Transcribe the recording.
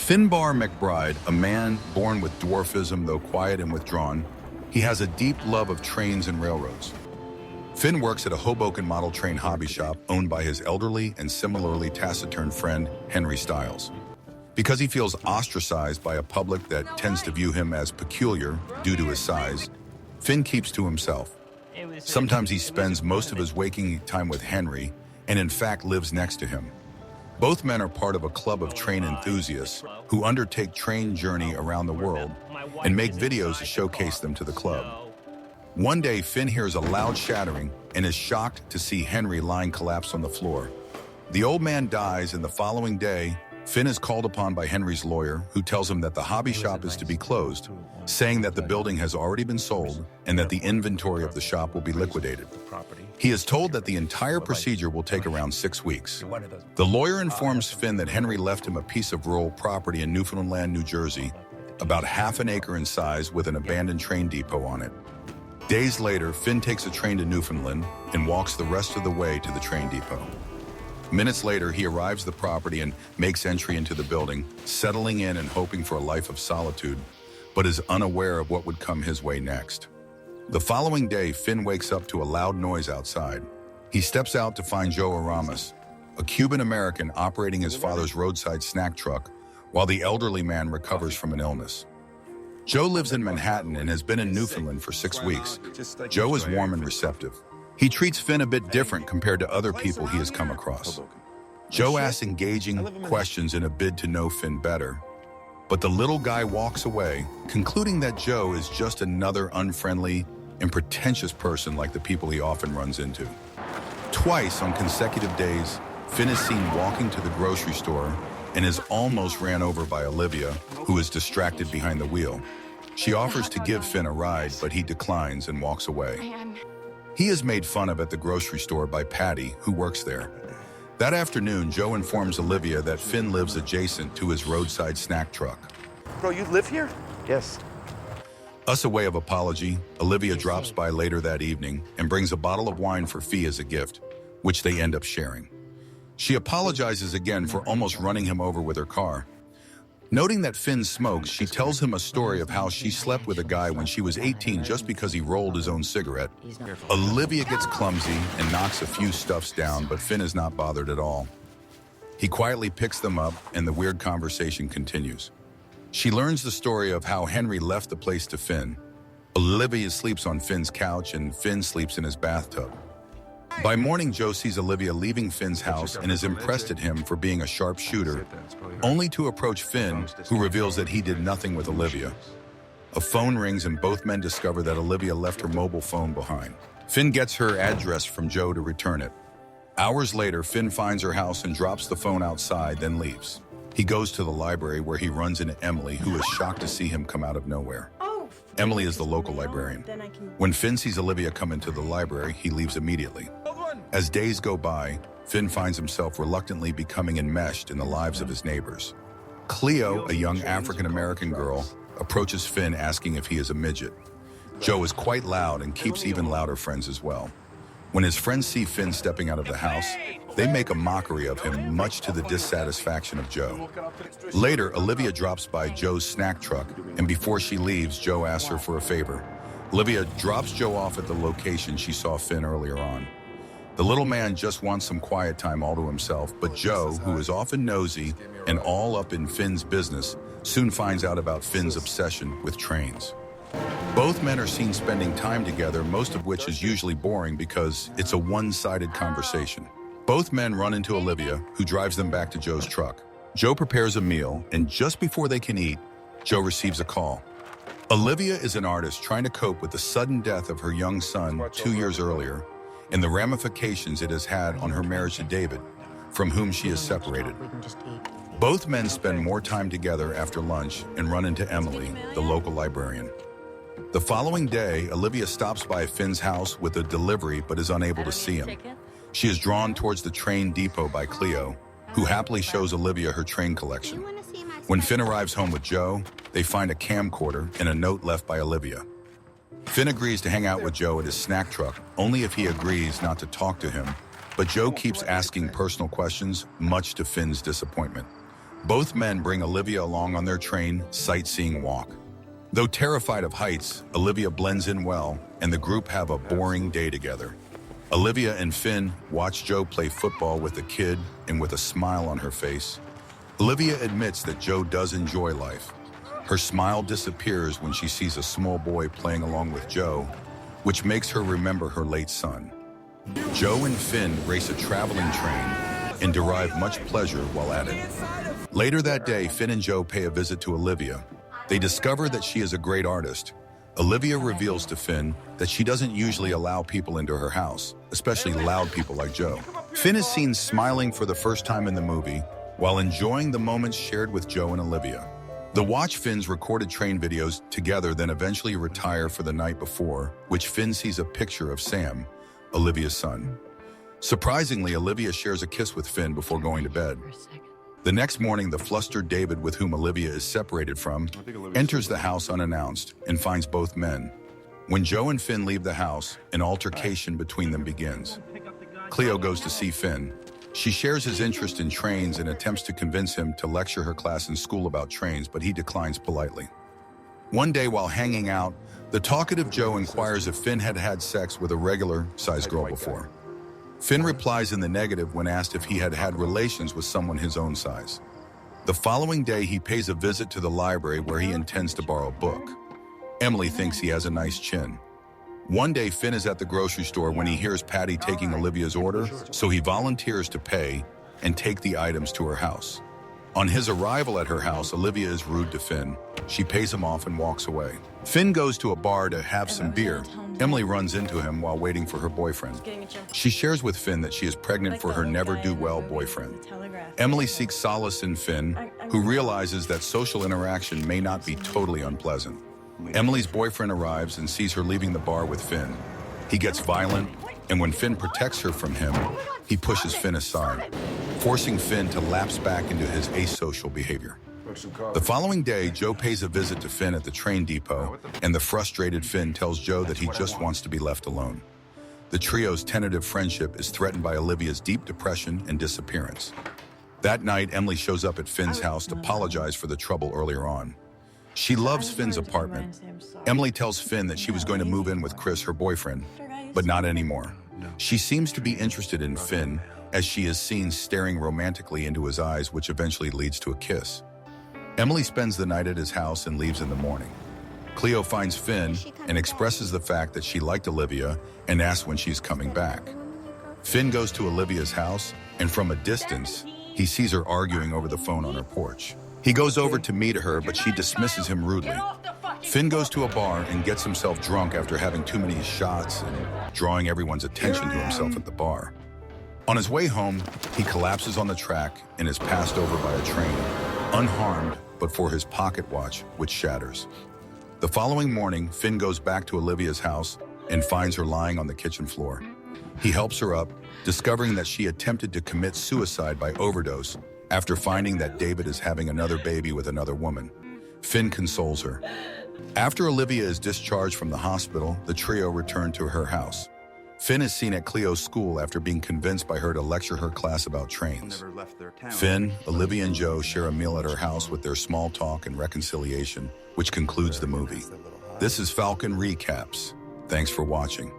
Finbar McBride, a man born with dwarfism though quiet and withdrawn, he has a deep love of trains and railroads. Finn works at a Hoboken model train hobby shop owned by his elderly and similarly taciturn friend, Henry Stiles. Because he feels ostracized by a public that tends to view him as peculiar due to his size, Finn keeps to himself. Sometimes he spends most of his waking time with Henry and in fact lives next to him. Both men are part of a club of train enthusiasts who undertake train journey around the world and make videos to showcase them to the club. One day, Finn hears a loud shattering and is shocked to see Henry lying collapsed on the floor. The old man dies, and the following day, Finn is called upon by Henry's lawyer, who tells him that the hobby shop is to be closed, saying that the building has already been sold and that the inventory of the shop will be liquidated. He is told that the entire procedure will take around 6 weeks. The lawyer informs Finn that Henry left him a piece of rural property in Newfoundland, New Jersey, about half an acre in size with an abandoned train depot on it. Days later, Finn takes a train to Newfoundland and walks the rest of the way to the train depot. Minutes later, he arrives at the property and makes entry into the building, settling in and hoping for a life of solitude, but is unaware of what would come his way next. The following day, Finn wakes up to a loud noise outside. He steps out to find Joe Aramis, a Cuban-American operating his father's roadside snack truck, while the elderly man recovers from an illness. Joe lives in Manhattan and has been in Newfoundland for 6 weeks. Joe is warm and receptive. He treats Finn a bit different compared to other people he has come across. Joe asks engaging questions in a bid to know Finn better, but the little guy walks away, concluding that Joe is just another unfriendly and pretentious person like the people he often runs into. Twice on consecutive days, Finn is seen walking to the grocery store and is almost ran over by Olivia, who is distracted behind the wheel. She offers to give Finn a ride, but he declines and walks away. He is made fun of at the grocery store by Patty, who works there. That afternoon, Joe informs Olivia that Finn lives adjacent to his roadside snack truck. Bro, you live here? Yes. As a way of apology, Olivia drops by later that evening and brings a bottle of wine for Fee as a gift, which they end up sharing. She apologizes again for almost running him over with her car. Noting that Finn smokes, she tells him a story of how she slept with a guy when she was 18 just because he rolled his own cigarette. Olivia gets clumsy and knocks a few stuffs down, but Finn is not bothered at all. He quietly picks them up and the weird conversation continues. She learns the story of how Henry left the place to Finn. Olivia sleeps on Finn's couch and Finn sleeps in his bathtub. By morning, Joe sees Olivia leaving Finn's house and is impressed at him for being a sharp shooter, only to approach Finn, who reveals that he did nothing with Olivia. A phone rings and both men discover that Olivia left her mobile phone behind. Finn gets her address from Joe to return it. Hours later, Finn finds her house and drops the phone outside, then leaves. He goes to the library where he runs into Emily, who is shocked to see him come out of nowhere. Emily is the local librarian. When Finn sees Olivia come into the library, he leaves immediately. As days go by, Finn finds himself reluctantly becoming enmeshed in the lives of his neighbors. Cleo, a young African-American girl, approaches Finn asking if he is a midget. Joe is quite loud and keeps even louder friends as well. When his friends see Finn stepping out of the house, they make a mockery of him, much to the dissatisfaction of Joe. Later, Olivia drops by Joe's snack truck, and before she leaves, Joe asks her for a favor. Olivia drops Joe off at the location she saw Finn earlier on. The little man just wants some quiet time all to himself, but Joe, who is often nosy and all up in Finn's business, soon finds out about Finn's obsession with trains. Both men are seen spending time together, most of which is usually boring because it's a one-sided conversation. Both men run into Olivia, who drives them back to Joe's truck. Joe prepares a meal, and just before they can eat, Joe receives a call. Olivia is an artist trying to cope with the sudden death of her young son 2 years earlier and the ramifications it has had on her marriage to David, from whom she is separated. Both men spend more time together after lunch and run into Emily, the local librarian. The following day, Olivia stops by Finn's house with a delivery but is unable to see him. She is drawn towards the train depot by Cleo, who happily shows Olivia her train collection. When Finn arrives home with Joe, they find a camcorder and a note left by Olivia. Finn agrees to hang out with Joe at his snack truck, only if he agrees not to talk to him, but Joe keeps asking personal questions, much to Finn's disappointment. Both men bring Olivia along on their train sightseeing walk. Though terrified of heights, Olivia blends in well, and the group have a boring day together. Olivia and Finn watch Joe play football with a kid, and with a smile on her face, Olivia admits that Joe does enjoy life. Her smile disappears when she sees a small boy playing along with Joe, which makes her remember her late son. Joe and Finn race a traveling train and derive much pleasure while at it. Later that day, Finn and Joe pay a visit to Olivia. They discover that she is a great artist. Olivia reveals to Finn that she doesn't usually allow people into her house, especially loud people like Joe. Finn is seen smiling for the first time in the movie while enjoying the moments shared with Joe and Olivia. The watch Finn's recorded train videos together, then eventually retire for the night before, which Finn sees a picture of Sam, Olivia's son. Surprisingly, Olivia shares a kiss with Finn before going to bed. The next morning, the flustered David, with whom Olivia is separated from, enters the house unannounced and finds both men. When Joe and Finn leave the house, an altercation between them begins. Cleo goes to see Finn. She shares his interest in trains and attempts to convince him to lecture her class in school about trains, but he declines politely. One day while hanging out, the talkative Joe inquires if Finn had had sex with a regular-sized girl before. Finn replies in the negative when asked if he had had relations with someone his own size. The following day, he pays a visit to the library where he intends to borrow a book. Emily thinks he has a nice chin. One day, Finn is at the grocery store when he hears Patty taking Olivia's order, so he volunteers to pay and take the items to her house. On his arrival at her house, Olivia is rude to Finn. She pays him off and walks away. Finn goes to a bar to have some beer. Emily runs into him while waiting for her boyfriend. She shares with Finn that she is pregnant for her never-do-well boyfriend. Emily seeks solace in Finn, who realizes that social interaction may not be totally unpleasant. Emily's boyfriend arrives and sees her leaving the bar with Finn. He gets violent, and when Finn protects her from him, he pushes Finn aside, forcing Finn to lapse back into his asocial behavior. The following day, Joe pays a visit to Finn at the train depot, and the frustrated Finn tells Joe that he just wants to be left alone. The trio's tentative friendship is threatened by Olivia's deep depression and disappearance. That night, Emily shows up at Finn's house to apologize for the trouble earlier on. She loves Finn's apartment. Emily tells Finn that she was going to move in with Chris, her boyfriend, but not anymore. She seems to be interested in Finn, as she is seen staring romantically into his eyes, which eventually leads to a kiss. Emily spends the night at his house and leaves in the morning. Cleo finds Finn and expresses the fact that she liked Olivia and asks when she's coming back. Finn goes to Olivia's house, and from a distance, he sees her arguing over the phone on her porch. He goes over to meet her, but she dismisses him rudely. Finn goes to a bar and gets himself drunk after having too many shots and drawing everyone's attention to himself at the bar. On his way home, he collapses on the track and is passed over by a train, unharmed but for his pocket watch, which shatters. The following morning, Finn goes back to Olivia's house and finds her lying on the kitchen floor. He helps her up, discovering that she attempted to commit suicide by overdose after finding that David is having another baby with another woman. Finn consoles her. After Olivia is discharged from the hospital, the trio return to her house. Finn is seen at Cleo's school after being convinced by her to lecture her class about trains. Finn, Olivia, and Joe share a meal at her house with their small talk and reconciliation, which concludes the movie. This is Falcon Recaps. Thanks for watching.